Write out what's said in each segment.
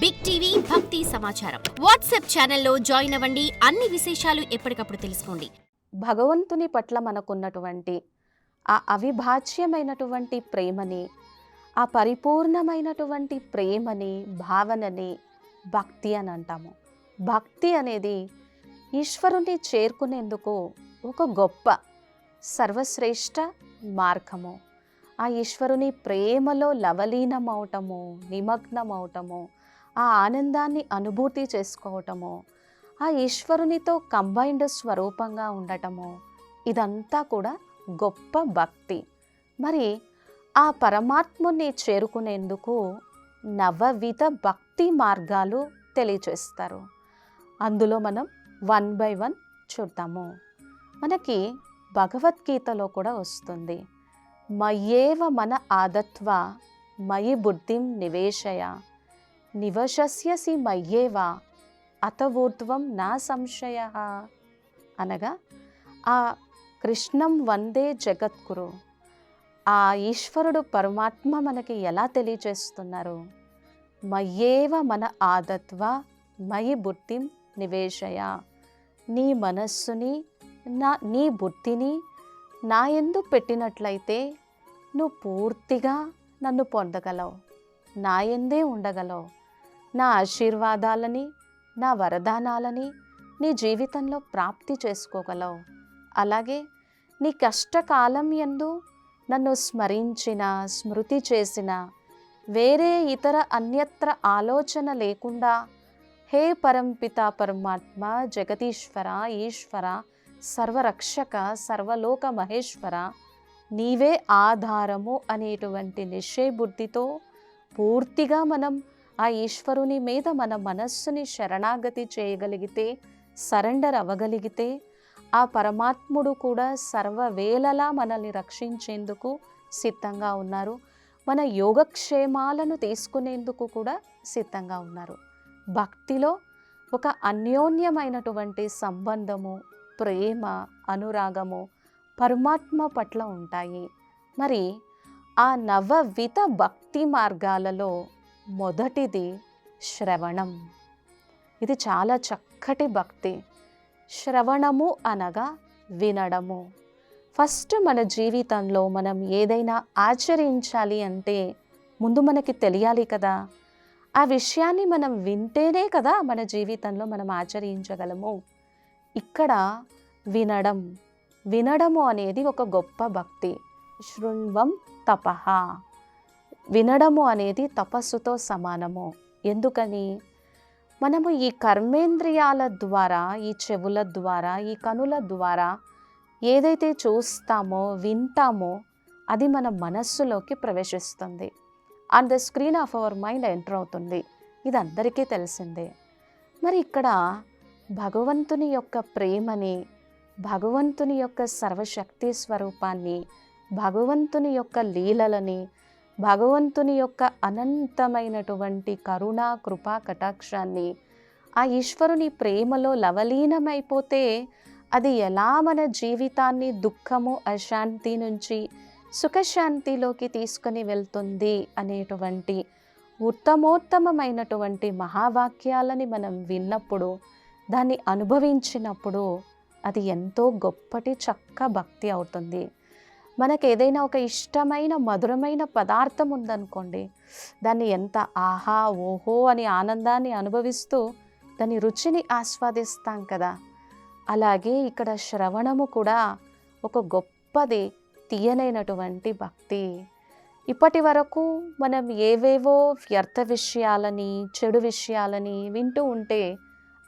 Big TV భక్తి సమాచారం WhatsApp ఛానల్లో జాయిన్ అవ్వండి. అన్ని విశేషాలు ఎప్పటికప్పుడు తెలుసుకోండి. భగవంతుని పట్ల మనకున్నటువంటి ఆ అవిభాజ్యమైనటువంటి ప్రేమని, ఆ పరిపూర్ణమైనటువంటి ప్రేమని, భావనని భక్తి అని అంటాము. భక్తి అనేది ఈశ్వరుని చేరుకునేందుకు ఒక గొప్ప సర్వశ్రేష్ఠ మార్గము. ఆ ఈశ్వరుని ప్రేమలో లవలీనమవటము, నిమగ్నమవటము, ఆ ఆనందాన్ని అనుభూతి చేసుకోవటము, ఆ ఈశ్వరునితో కంబైన్డ్ స్వరూపంగా ఉండటము, ఇదంతా కూడా గొప్ప భక్తి. మరి ఆ పరమాత్ముని చేరుకునేందుకు నవవిధ భక్తి మార్గాలు తెలియచేస్తారు. అందులో మనం 1 by 1 చూద్దాము. మనకి భగవద్గీతలో కూడా వస్తుంది, మయ్యేవ మన ఆదత్వ మయి బుద్ధిం నివేశయ నివశస్యసి మయ్యేవ అతవూర్ధ్వం నా సంశయ అనగా ఆ కృష్ణం వందే జగద్గురు, ఆ ఈశ్వరుడు పరమాత్మ మనకి ఎలా తెలియచేస్తున్నారు? మయ్యేవ మన ఆదత్వ మయి బుద్ధిం నివేశయ, నీ మనస్సుని నీ బుద్ధిని నా యందు పెట్టినట్లయితే నువ్వు పూర్తిగా నన్ను పొందగలవు, నా యందే ఉండగలవు. నా ఆశీర్వాదాలని, నా వరదానాలని నీ జీవితంలో ప్రాప్తి చేసుకోగలవు. అలాగే నీ కష్టకాలం యందు నన్ను స్మరించిన, స్మృతి చేసిన, వేరే ఇతర అన్యత్ర ఆలోచన లేకుండా హే పరంపిత పరమాత్మ, జగదీశ్వర, ఈశ్వర, సర్వరక్షక, సర్వలోక మహేశ్వర, నీవే ఆధారము అనేటువంటి నిశ్చయ బుద్ధితో పూర్తిగా మనం ఆ ఈశ్వరుని మీద మన మనస్సుని శరణాగతి చేయగలిగితే, సరెండర్ అవ్వగలిగితే, ఆ పరమాత్ముడు కూడా సర్వవేళలా మనల్ని రక్షించేందుకు సిద్ధంగా ఉన్నారు. మన యోగక్షేమాలను తీసుకునేందుకు కూడా సిద్ధంగా ఉన్నారు. భక్తిలో ఒక అన్యోన్యమైనటువంటి సంబంధము, ప్రేమ, అనురాగము పరమాత్మ పట్ల ఉంటాయి. మరి ఆ నవవిధ భక్తి మార్గాలలో మొదటిది శ్రవణం. ఇది చాలా చక్కటి భక్తి. శ్రవణము అనగా వినడము. ఫస్ట్ మన జీవితంలో మనం ఏదైనా ఆచరించాలి అంటే ముందు మనకి తెలియాలి కదా. ఆ విషయాన్ని మనం వింటేనే కదా మన జీవితంలో మనం ఆచరించగలము. ఇక్కడ వినడము అనేది ఒక గొప్ప భక్తి. శృణ్వం తపః, వినడము అనేది తపస్సుతో సమానము. ఎందుకని? మనము ఈ కర్మేంద్రియాల ద్వారా, ఈ చెవుల ద్వారా, ఈ కనుల ద్వారా ఏదైతే చూస్తామో, వింటామో అది మన మనస్సులోకి ప్రవేశిస్తుంది. On the screen of our mind enter అవుతుంది. ఇది అందరికీ తెలిసిందే. మరి ఇక్కడ భగవంతుని యొక్క ప్రేమని, భగవంతుని యొక్క సర్వశక్తి స్వరూపాన్ని, భగవంతుని యొక్క లీలలని, భగవంతుని యొక్క అనంతమైనటువంటి కరుణ, కృపా కటాక్షాన్ని, ఆ ఈశ్వరుని ప్రేమలో లవలీనమైపోతే అది ఎలా మన జీవితాన్ని దుఃఖము, అశాంతి నుంచి సుఖశాంతిలోకి తీసుకొని వెళ్తుంది అనేటువంటి ఉత్తమోత్తమమైనటువంటి మహావాక్యాలని మనం విన్నప్పుడు, దాన్ని అనుభవించినప్పుడు అది ఎంతో గొప్పటి చక్క భక్తి అవుతుంది. మనకు ఏదైనా ఒక ఇష్టమైన మధురమైన పదార్థం ఉందనుకోండి, దాన్ని ఎంత ఆహా ఓహో అని ఆనందాన్ని అనుభవిస్తూ దాని రుచిని ఆస్వాదిస్తాం కదా. అలాగే ఇక్కడ శ్రవణము కూడా ఒక గొప్పది, తీయనైనటువంటి భక్తి. ఇప్పటి వరకు మనం ఏవేవో వ్యర్థ విషయాలని, చెడు విషయాలని వింటూ ఉంటే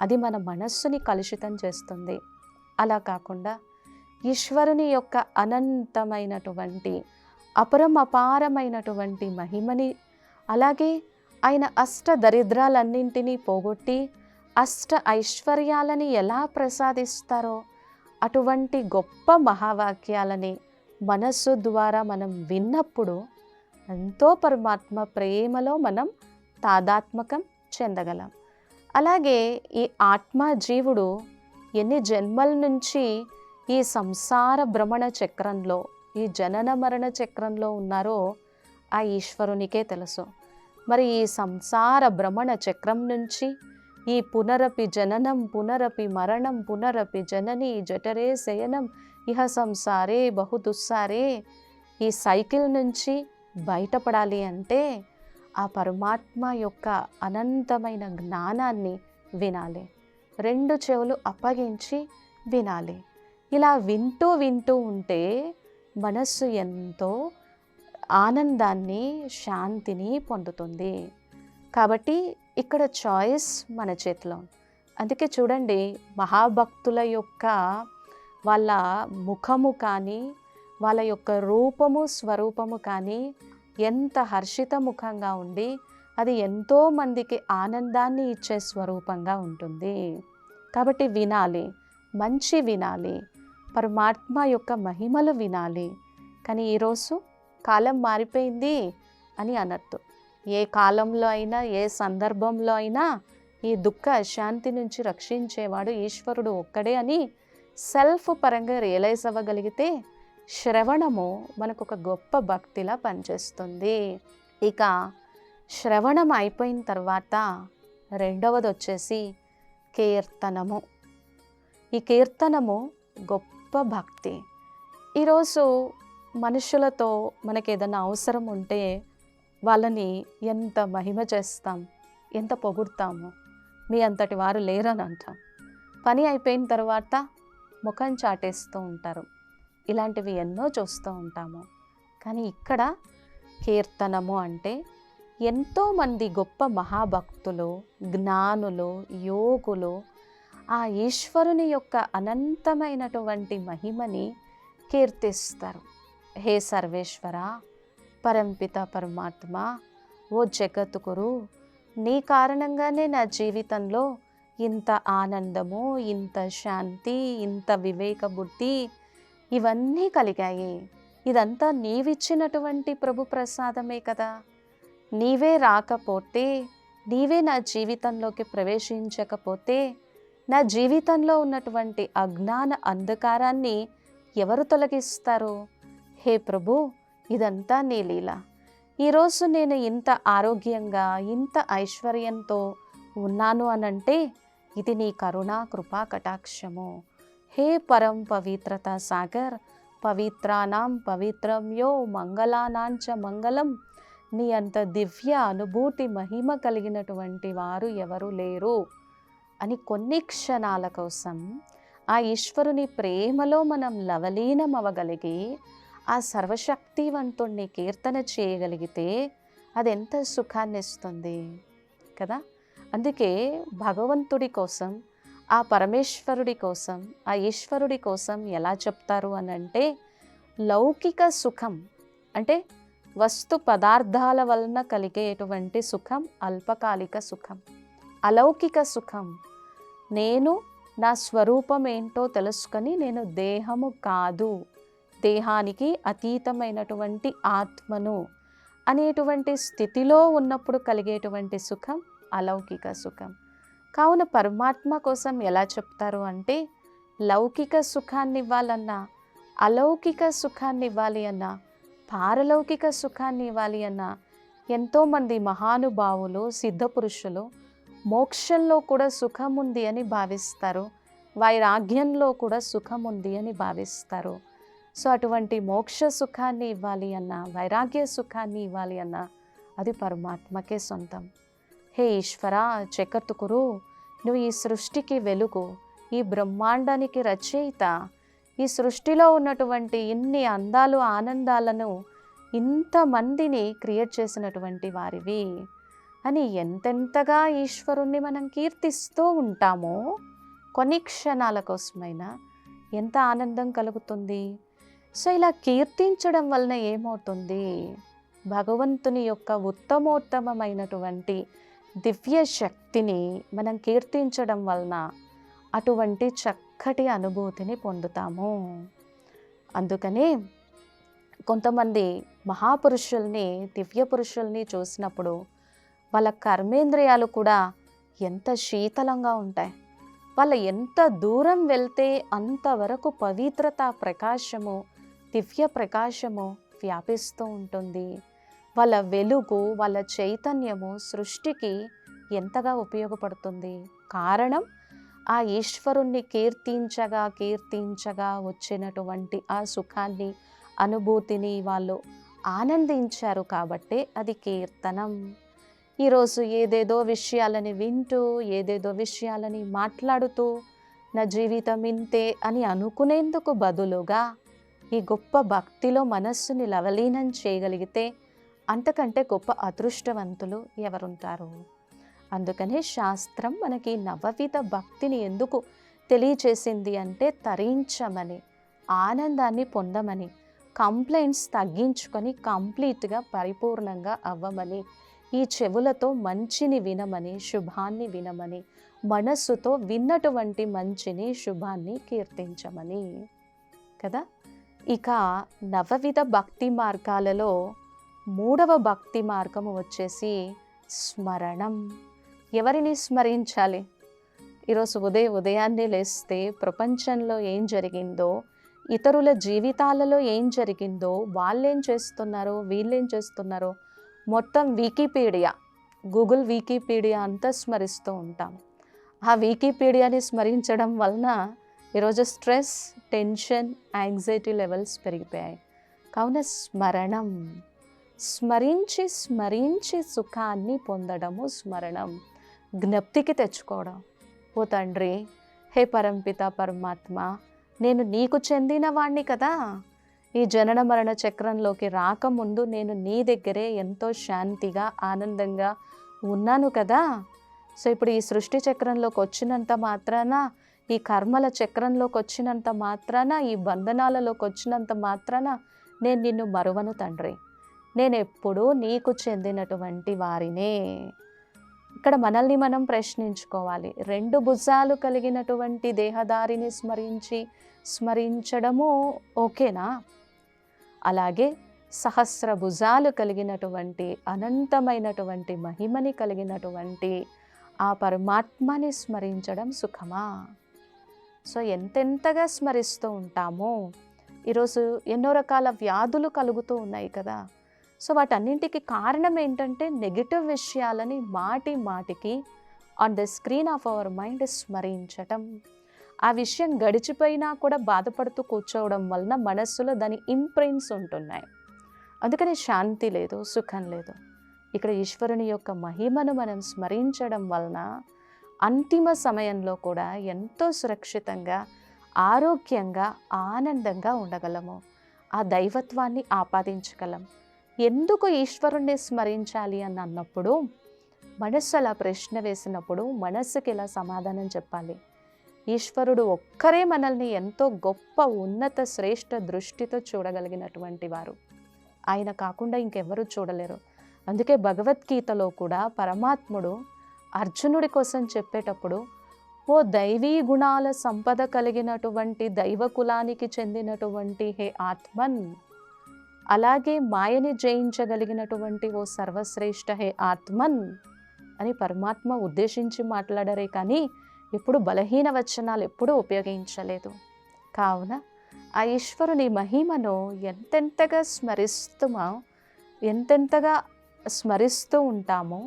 అది మన మనస్సుని కలుషితం చేస్తుంది. అలా కాకుండా ఈశ్వరుని యొక్క అనంతమైనటువంటి అపారమైనటువంటి మహిమని, అలాగే ఆయన అష్ట దరిద్రాలన్నింటినీ పోగొట్టి అష్ట ఐశ్వర్యాలని ఎలా ప్రసాదిస్తారో అటువంటి గొప్ప మహావాక్యాలని మనస్సు ద్వారా మనం విన్నప్పుడు ఎంతో పరమాత్మ ప్రేమలో మనం తాదాత్మకం చెందగలం. అలాగే ఈ ఆత్మ జీవుడు ఎన్ని జన్మల నుంచి ఈ సంసార భ్రమణ చక్రంలో, ఈ జనన మరణ చక్రంలో ఉన్నారో ఆ ఈశ్వరునికే తెలుసు. మరి ఈ సంసార భ్రమణ చక్రం నుంచి, ఈ పునరపి జననం పునరపి మరణం పునరపి జనని జఠరే శయనం ఇహ సంసారే బహుదుస్సారే, ఈ సైకిల్ నుంచి బయటపడాలి అంటే ఆ పరమాత్మ యొక్క అనంతమైన జ్ఞానాన్ని వినాలి. 2 చెవులు అప్పగించి వినాలి. ఇలా వింటూ వింటూ ఉంటే మనస్సు ఎంతో ఆనందాన్ని, శాంతిని పొందుతుంది. కాబట్టి ఇక్కడ చాయిస్ మన చేతిలో. అందుకే చూడండి, మహాభక్తుల యొక్క వాళ్ళ ముఖము కానీ, వాళ్ళ యొక్క రూపము స్వరూపము కానీ ఎంత హర్షిత ముఖంగా ఉండి అది ఎంతో మందికి ఆనందాన్ని ఇచ్చే స్వరూపంగా ఉంటుంది. కాబట్టి వినాలి, మంచి వినాలి, పరమాత్మ యొక్క మహిమలు వినాలి. కానీ ఈరోజు కాలం మారిపోయింది అని అనద్దు. ఏ కాలంలో అయినా, ఏ సందర్భంలో అయినా ఈ దుఃఖ అశాంతి నుంచి రక్షించేవాడు ఈశ్వరుడు ఒక్కడే అని సెల్ఫ్ పరంగా రియలైజ్ అవ్వగలిగితే శ్రవణము మనకు ఒక గొప్ప భక్తిలా పనిచేస్తుంది. ఇక శ్రవణం అయిపోయిన తర్వాత రెండవది వచ్చేసి కీర్తనము. ఈ కీర్తనము గొప్ప భక్తి. ఈరోజు మనుషులతో మనకి ఏదైనా అవసరం ఉంటే వాళ్ళని ఎంత మహిమ చేస్తాం, ఎంత పొగుడతాము. మీ అంతటి వారు లేరని అంటాం. పని అయిపోయిన తర్వాత ముఖం చాటేస్తూ ఉంటారు. ఇలాంటివి ఎన్నో చూస్తూ ఉంటాము. కానీ ఇక్కడ కీర్తనము అంటే ఎంతోమంది గొప్ప మహాభక్తులు, జ్ఞానులు, యోగులు ఆ ఈశ్వరుని యొక్క అనంతమైనటువంటి మహిమని కీర్తిస్తారు. హే సర్వేశ్వర, పరంపిత పరమాత్మ, ఓ జగద్గురు, నీ కారణంగానే నా జీవితంలో ఇంత ఆనందము, ఇంత శాంతి, ఇంత వివేక బుద్ధి ఇవన్నీ కలిగాయి. ఇదంతా నీవిచ్చినటువంటి ప్రభు ప్రసాదమే కదా. నీవే రాకపోతే, నీవే నా జీవితంలోకి ప్రవేశించకపోతే నా జీవితంలో ఉన్నటువంటి అజ్ఞాన అంధకారాన్ని ఎవరు తొలగిస్తారు? హే ప్రభు, ఇదంతా నీ లీల. ఈరోజు నేను ఇంత ఆరోగ్యంగా, ఇంత ఐశ్వర్యంతో ఉన్నాను అనంటే ఇది నీ కరుణా కృపా కటాక్షము. హే పరం పవిత్రతా సాగర్, పవిత్రానాం పవిత్రం యో మంగళానాంచ మంగళం. నీ అంత దివ్య అనుభూతి మహిమ కలిగినటువంటి వారు ఎవరు లేరు అని కొన్ని క్షణాల కోసం ఆ ఈశ్వరుని ప్రేమలో మనం లవలీనం అవ్వగలిగి ఆ సర్వశక్తివంతుణ్ణి కీర్తన చేయగలిగితే అది ఎంత సుఖాన్ని ఇస్తుంది కదా. అందుకే భగవంతుడి కోసం, ఆ పరమేశ్వరుడి కోసం, ఆ ఈశ్వరుడి కోసం ఎలా చెప్తారు అని అంటే, లౌకిక సుఖం అంటే వస్తు పదార్థాల వలన కలిగేటువంటి సుఖం అల్పకాలిక సుఖం. అలౌకిక సుఖం నేను నా స్వరూపం ఏంటో తెలుసుకొని నేను దేహము కాదు, దేహానికి అతీతమైనటువంటి ఆత్మను అనేటువంటి స్థితిలో ఉన్నప్పుడు కలిగేటువంటి సుఖం అలౌకిక సుఖం. కావున పరమాత్మ కోసం ఎలా చెప్తారు అంటే, లౌకిక సుఖాన్ని ఇవ్వాలన్నా, అలౌకిక సుఖాన్ని ఇవ్వాలి అన్నా, పారలౌకిక సుఖాన్ని ఇవ్వాలి అన్నా ఎంతోమంది మహానుభావులు, సిద్ధపురుషులు మోక్షంలో కూడా సుఖం ఉంది అని భావిస్తారు, వైరాగ్యంలో కూడా సుఖం ఉంది అని భావిస్తారు. సో అటువంటి మోక్ష సుఖాన్ని ఇవ్వాలి అన్నా, వైరాగ్య సుఖాన్ని ఇవ్వాలి అన్నా అది పరమాత్మకే సొంతం. హే ఈశ్వర, జగద్గురు, నువ్వు ఈ సృష్టికి వెలుగు, ఈ బ్రహ్మాండానికి రచయిత, ఈ సృష్టిలో ఉన్నటువంటి ఇన్ని అందాలు ఆనందాలను ఇంతమందిని క్రియేట్ చేసినటువంటి వారివి అని ఎంతెంతగా ఈశ్వరుణ్ణి మనం కీర్తిస్తూ ఉంటామో కొన్ని క్షణాల కోసమైనా ఎంత ఆనందం కలుగుతుంది. సో ఇలా కీర్తించడం వలన ఏమవుతుంది? భగవంతుని యొక్క ఉత్తమోత్తమైనటువంటి దివ్య శక్తిని మనం కీర్తించడం వలన అటువంటి చక్కటి అనుభూతిని పొందుతాము. అందుకనే కొంతమంది మహాపురుషుల్ని, దివ్య పురుషుల్ని చూసినప్పుడు వాళ్ళ కర్మేంద్రియాలు కూడా ఎంత శీతలంగా ఉంటాయి. వాళ్ళు ఎంత దూరం వెళ్తే అంతవరకు పవిత్రత ప్రకాశము, దివ్య ప్రకాశము వ్యాపిస్తూ ఉంటుంది. వాళ్ళ వెలుగు, వాళ్ళ చైతన్యము సృష్టికి ఎంతగా ఉపయోగపడుతుంది. కారణం ఆ ఈశ్వరుణ్ణి కీర్తించగా కీర్తించగా వచ్చినటువంటి ఆ సుఖాన్ని, అనుభూతిని వాళ్ళు ఆనందించారు కాబట్టే అది కీర్తనం. ఈరోజు ఏదేదో విషయాలని వింటూ, ఏదేదో విషయాలని మాట్లాడుతూ నా జీవితం ఇంతే అని అనుకునేందుకు బదులుగా ఈ గొప్ప భక్తిలో మనస్సుని లవలీనం చేయగలిగితే అంతకంటే గొప్ప అదృష్టవంతులు ఎవరుంటారు. అందుకనే శాస్త్రం మనకి నవవిధ భక్తిని ఎందుకు తెలియచేసింది అంటే తరించమని, ఆనందాన్ని పొందమని, కంప్లైంట్స్ తగ్గించుకొని కంప్లీట్గా పరిపూర్ణంగా అవ్వమని, ఈ చెవులతో మంచిని వినమని, శుభాన్ని వినమని, మనస్సుతో విన్నటువంటి మంచిని, శుభాన్ని కీర్తించమని కదా. ఇక నవవిధ భక్తి మార్గాలలో 3వ భక్తి మార్గము వచ్చేసి స్మరణం. ఎవరిని స్మరించాలి? ఈరోజు ఉదయాన్నే లేస్తే ప్రపంచంలో ఏం జరిగిందో, ఇతరుల జీవితాలలో ఏం జరిగిందో, వాళ్ళేం చేస్తున్నారో, వీళ్ళేం చేస్తున్నారో మొత్తం వికీపీడియా, గూగుల్ వికీపీడియా అంతా స్మరిస్తూ ఉంటాం. ఆ వికీపీడియాని స్మరించడం వలన ఈరోజు స్ట్రెస్, టెన్షన్, యాంగ్జైటీ లెవెల్స్ పెరిగిపోయాయి. కావున స్మరణం, స్మరించి స్మరించి సుఖాన్ని పొందడము స్మరణం, జ్ఞప్తికి తెచ్చుకోవడం. ఓ తండ్రి, హే పరంపిత పరమాత్మ, నేను నీకు చెందిన వాణ్ణి కదా. ఈ జనన మరణ చక్రంలోకి రాకముందు నేను నీ దగ్గరే ఎంతో శాంతిగా, ఆనందంగా ఉన్నాను కదా. సో ఇప్పుడు ఈ సృష్టి చక్రంలోకి వచ్చినంత మాత్రాన, ఈ కర్మల చక్రంలోకి వచ్చినంత మాత్రాన, ఈ బంధనాలలోకి వచ్చినంత మాత్రాన నేను నిన్ను మరువను తండ్రి. నేను ఎప్పుడూ నీకు చెందినటువంటి వారినే. ఇక్కడ మనల్ని మనం ప్రశ్నించుకోవాలి. 2 భుజాలు కలిగినటువంటి దేహదారిని స్మరించడము ఓకేనా? అలాగే సహస్ర భుజాలు కలిగినటువంటి, అనంతమైనటువంటి మహిమని కలిగినటువంటి ఆ పరమాత్మని స్మరించడం సుఖమా? సో ఎంతెంతగా స్మరిస్తూ ఉంటామో. ఈరోజు ఎన్నో రకాల వ్యాధులు కలుగుతూ ఉన్నాయి కదా. సో వాటన్నింటికి కారణం ఏంటంటే నెగిటివ్ విషయాలని మాటి మాటికి on the screen of our mind స్మరించటం. ఆ విషయం గడిచిపోయినా కూడా బాధపడుతూ కూర్చోవడం వలన మనస్సులో దాని ఇంప్రింట్స్ ఉంటున్నాయి. అందుకని శాంతి లేదు, సుఖం లేదు. ఇక్కడ ఈశ్వరుని యొక్క మహిమను మనం స్మరించడం వలన అంతిమ సమయంలో కూడా ఎంతో సురక్షితంగా, ఆరోగ్యంగా, ఆనందంగా ఉండగలము. ఆ దైవత్వాన్ని ఆపాదించగలం. ఎందుకు ఈశ్వరుణ్ణి స్మరించాలి అని అన్నప్పుడు, మనస్సు అలా ప్రశ్న వేసినప్పుడు మనస్సుకి ఇలా సమాధానం చెప్పాలి. ఈశ్వరుడు ఒక్కరే మనల్ని ఎంతో గొప్ప, ఉన్నత, శ్రేష్ఠ దృష్టితో చూడగలిగినటువంటి వారు. ఆయన కాకుండా ఇంకెవ్వరూ చూడలేరు. అందుకే భగవద్గీతలో కూడా పరమాత్ముడు అర్జునుడి కోసం చెప్పేటప్పుడు, ఓ దైవీ గుణాల సంపద కలిగినటువంటి దైవ కులానికి చెందినటువంటి హే ఆత్మన్, అలాగే మాయని జయించగలిగినటువంటి ఓ సర్వశ్రేష్ఠ హే ఆత్మన్ అని పరమాత్మ ఉద్దేశించి మాట్లాడారే కానీ ఎప్పుడు బలహీన వచనాలు ఎప్పుడూ ఉపయోగించలేదు. కావున ఆ ఈశ్వరుని మహిమను ఎంతెంతగా స్మరిస్తూ ఉంటామో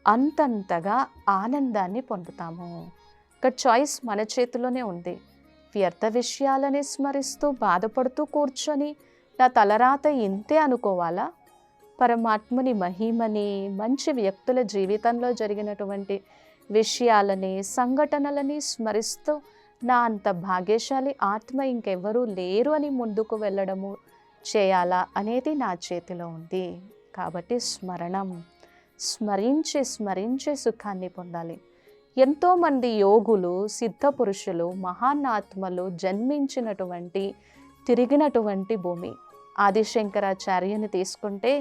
అంతంతగా ఆనందాన్ని పొందుతాము. ఇక్కడ చాయిస్ మన చేతిలోనే ఉంది. వ్యర్థ విషయాలని స్మరిస్తూ బాధపడుతూ కూర్చొని నా తలరాత ఇంతే అనుకోవాలా? పరమాత్ముని మహిమని, మంచి వ్యక్తుల జీవితంలో జరిగినటువంటి విషయాలని, సంఘటనలని స్మరిస్తూ నా అంత భాగ్యశాలి ఆత్మ ఇంకెవరూ లేరు అని ముందుకు వెళ్ళడము చేయాలా అనేది నా చేతిలో ఉంది. కాబట్టి స్మరణం, స్మరించి స్మరించే సుఖాన్ని పొందాలి. ఎంతోమంది యోగులు, సిద్ధ పురుషులు, మహానాత్మలు జన్మించినటువంటి, తిరిగినటువంటి భూమి. ఆదిశంకరాచార్యుని తీసుకుంటే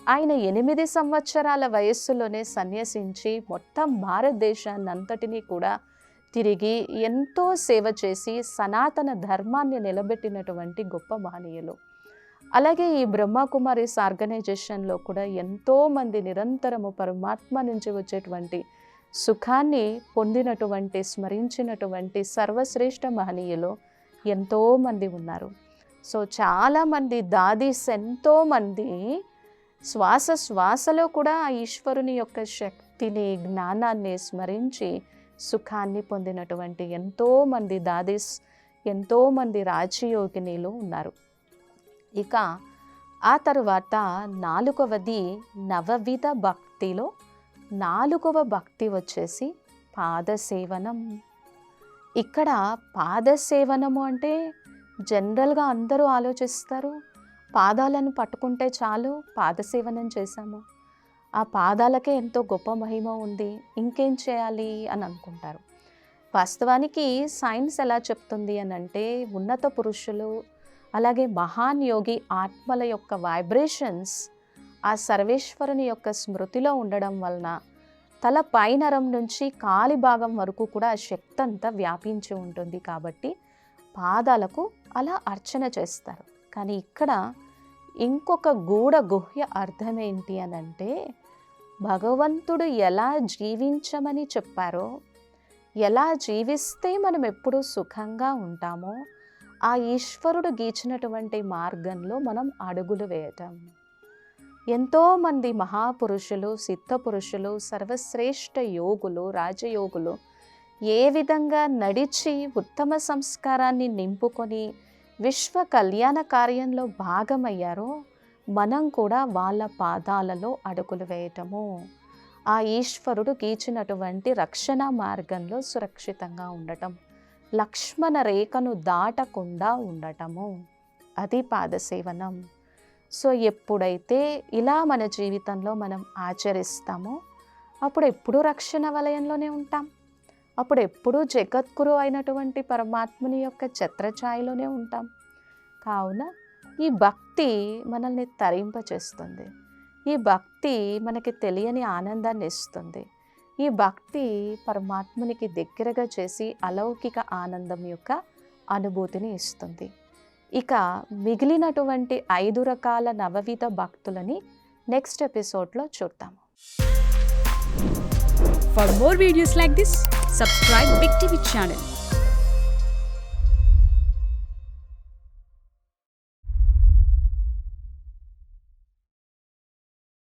ఆయన 8 సంవత్సరాల వయస్సులోనే సన్యసించి మొత్తం భారతదేశాన్ని అంతటినీ కూడా తిరిగి ఎంతో సేవ చేసి సనాతన ధర్మాన్ని నిలబెట్టినటువంటి గొప్ప మహనీయులు. అలాగే ఈ బ్రహ్మకుమారిస్ ఆర్గనైజేషన్లో కూడా ఎంతోమంది నిరంతరము పరమాత్మ నుంచి వచ్చేటువంటి సుఖాన్ని పొందినటువంటి, స్మరించినటువంటి సర్వశ్రేష్ఠ మహనీయులు ఎంతోమంది ఉన్నారు. సో చాలామంది దాదీస్ ఎంతోమంది శ్వాస శ్వాసలో కూడా ఆ ఈశ్వరుని యొక్క శక్తిని, జ్ఞానాన్ని స్మరించి సుఖాన్ని పొందినటువంటి ఎంతోమంది దాదీస్, ఎంతోమంది రాజయోగినీలు ఉన్నారు. ఇక ఆ తరువాత 4వది నవవిధ భక్తిలో 4వ భక్తి వచ్చేసి పాదసేవనం. ఇక్కడ పాదసేవనము అంటే జనరల్గా అందరూ ఆలోచిస్తారు, పాదాలను పట్టుకుంటే చాలు పాదసేవనం చేశాము, ఆ పాదాలకే ఎంతో గొప్ప మహిమ ఉంది, ఇంకేం చేయాలి అని అనుకుంటారు. వాస్తవానికి సైన్స్ ఎలా చెప్తుంది అని అంటే, ఉన్నత పురుషులు అలాగే మహాన్ యోగి ఆత్మల యొక్క వైబ్రేషన్స్ ఆ సర్వేశ్వరుని యొక్క స్మృతిలో ఉండడం వలన తల పైనరం నుంచి కాలి భాగం వరకు కూడా ఆ శక్తి అంతా వ్యాపించి ఉంటుంది. కాబట్టి పాదాలకు అలా అర్చన చేస్తారు. కానీ ఇక్కడ ఇంకొక గుహ్య అర్థం ఏంటి అని అంటే, భగవంతుడు ఎలా జీవించమని చెప్పారో, ఎలా జీవిస్తే మనం ఎప్పుడూ సుఖంగా ఉంటామో ఆ ఈశ్వరుడు గీచినటువంటి మార్గంలో మనం అడుగులు వేయటం. ఎంతోమంది మహాపురుషులు, సిద్ధపురుషులు, సర్వశ్రేష్ఠ యోగులు, రాజయోగులు ఏ విధంగా నడిచి ఉత్తమ సంస్కారాన్ని నింపుకొని విశ్వ కళ్యాణ కార్యంలో భాగమయ్యారో, మనం కూడా వాళ్ళ పాదాలలో అడుగులు వేయటము, ఆ ఈశ్వరుడు గీచినటువంటి రక్షణ మార్గంలో సురక్షితంగా ఉండటం, లక్ష్మణ రేఖను దాటకుండా ఉండటము, అది పాదసేవనం. సో ఎప్పుడైతే ఇలా మన జీవితంలో మనం ఆచరిస్తామో అప్పుడు ఎప్పుడూ రక్షణ వలయంలోనే ఉంటాం, అప్పుడు ఎప్పుడూ జగద్గురు అయినటువంటి పరమాత్మని యొక్క ఛత్రఛాయలోనే ఉంటాం. కావున ఈ భక్తి మనల్ని తరింపచేస్తుంది, ఈ భక్తి మనకి తెలియని ఆనందాన్ని ఇస్తుంది, ఈ భక్తి పరమాత్మనికి దగ్గరగా చేసి అలౌకిక ఆనందం యొక్క అనుభూతిని ఇస్తుంది. ఇక మిగిలినటువంటి 5 రకాల నవవిధ భక్తులని నెక్స్ట్ ఎపిసోడ్లో చూద్దాము. For more videos like this, subscribe Big TV channel.